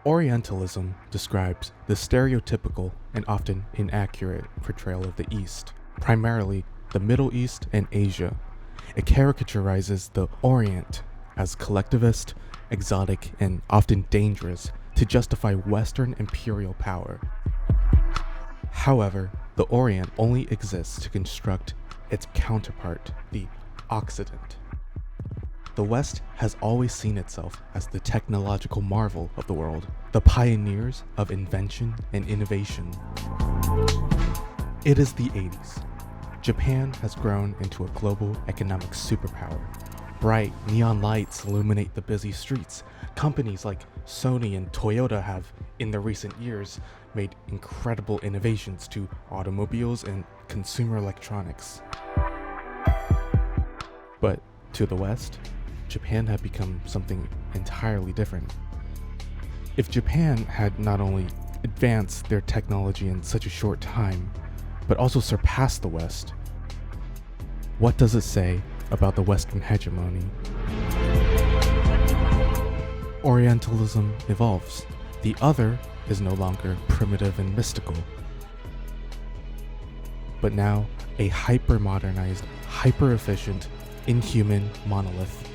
Orientalism describes the stereotypical and often inaccurate portrayal of the East, primarily the Middle East and Asia. It caricaturizes the Orient as collectivist, exotic, and often dangerous to justify Western imperial power. However, the Orient only exists to construct its counterpart, the Occident. The West has always seen itself as the technological marvel of the world, the pioneers of invention and innovation. It is the 80s. Japan has grown into a global economic superpower. Bright neon lights illuminate the busy streets. Companies like Sony and Toyota have, in the recent years, made incredible innovations to automobiles and consumer electronics. But to the West, Japan had become something entirely different. If Japan had not only advanced their technology in such a short time, but also surpassed the West, what does it say about the Western hegemony? Orientalism evolves. The other is no longer primitive and mystical, but now a hyper-modernized, hyper-efficient, inhuman monolith.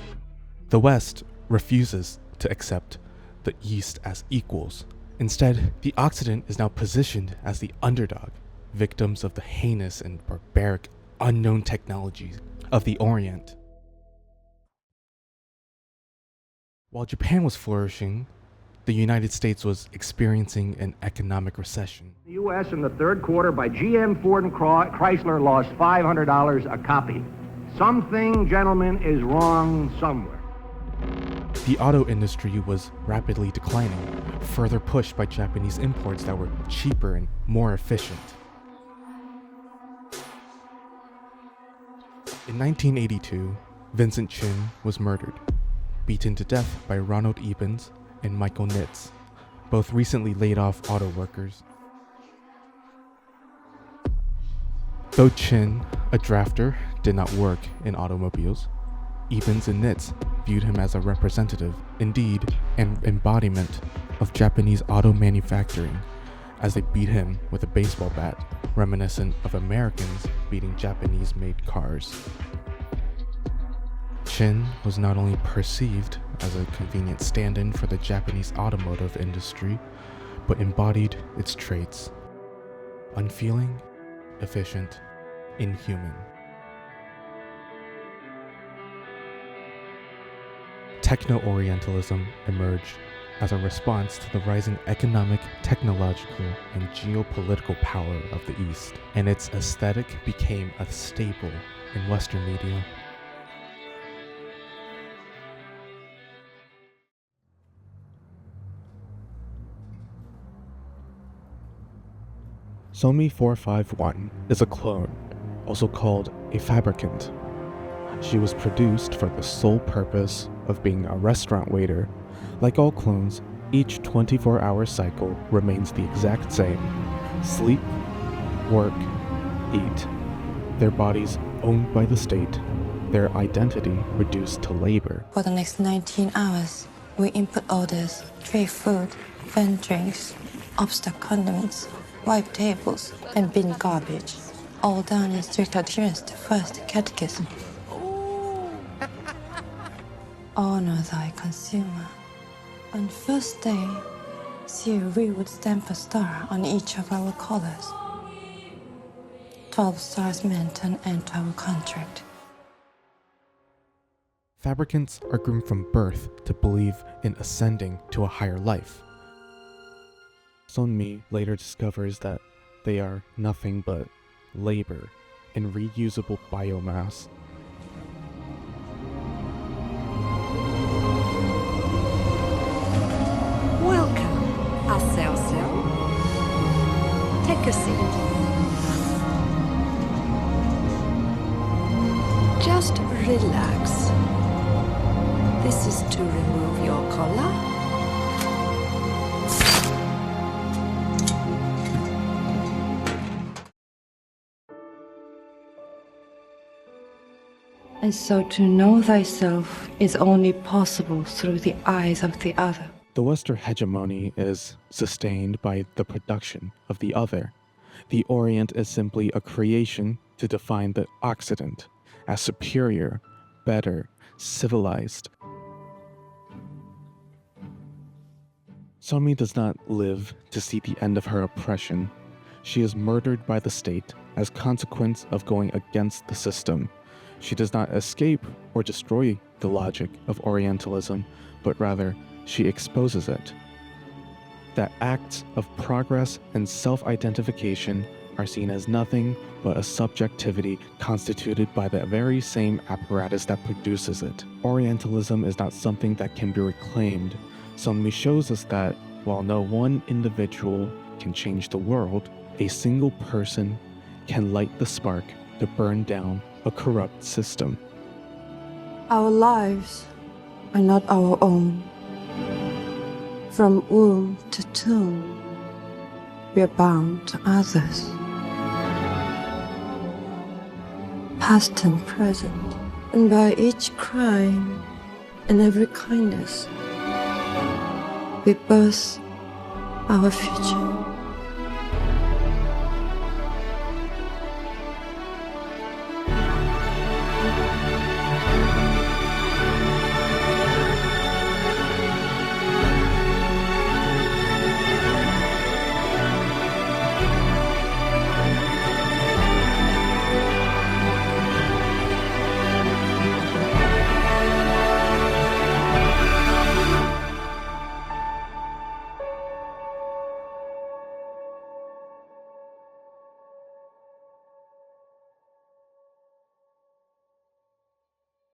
The West refuses to accept the East as equals. Instead, the Occident is now positioned as the underdog, victims of the heinous and barbaric unknown technologies of the Orient. While Japan was flourishing, the United States was experiencing an economic recession. The U.S. in the third quarter by GM, Ford, and Chrysler lost $500 a copy. Something, gentlemen, is wrong somewhere. The auto industry was rapidly declining, further pushed by Japanese imports that were cheaper and more efficient. In 1982, Vincent Chin was murdered, beaten to death by Ronald Ebens and Michael Nitz, both recently laid off auto workers. Though Chin, a drafter, did not work in automobiles, Ebens and Nitz viewed him as a representative, indeed an embodiment, of Japanese auto manufacturing, as they beat him with a baseball bat, reminiscent of Americans beating Japanese-made cars. Chin was not only perceived as a convenient stand-in for the Japanese automotive industry, but embodied its traits: unfeeling, efficient, inhuman. Techno-Orientalism emerged as a response to the rising economic, technological, and geopolitical power of the East, and its aesthetic became a staple in Western media. Somi 451 is a clone, also called a fabricant. She was produced for the sole purpose of being a restaurant waiter. Like all clones, each 24-hour cycle remains the exact same: sleep, work, eat. Their bodies owned by the state, their identity reduced to labor. For the next 19 hours, we input orders, tray food, vend drinks, upstock condiments, wipe tables, and bin garbage, all done in strict adherence to First Catechism. Honor thy consumer. On first day, we would stamp a star on each of our collars. 12 stars meant an end to our contract. Fabricants are groomed from birth to believe in ascending to a higher life. Sunmi later discovers that they are nothing but labor and reusable biomass. Welcome, Asselsel. Take a seat. Just relax. This is to remove your collar. And so to know thyself is only possible through the eyes of the other. The Western hegemony is sustained by the production of the other. The Orient is simply a creation to define the Occident as superior, better, civilized. Sunmi does not live to see the end of her oppression. She is murdered by the state as consequence of going against the system. She does not escape or destroy the logic of Orientalism, but rather she exposes it. That acts of progress and self-identification are seen as nothing but a subjectivity constituted by the very same apparatus that produces it. Orientalism is not something that can be reclaimed. Sunmi shows us that while no one individual can change the world, a single person can light the spark to burn down a corrupt system. Our lives are not our own. From womb to tomb, we are bound to others. Past and present, and by each crime and every kindness, we birth our future.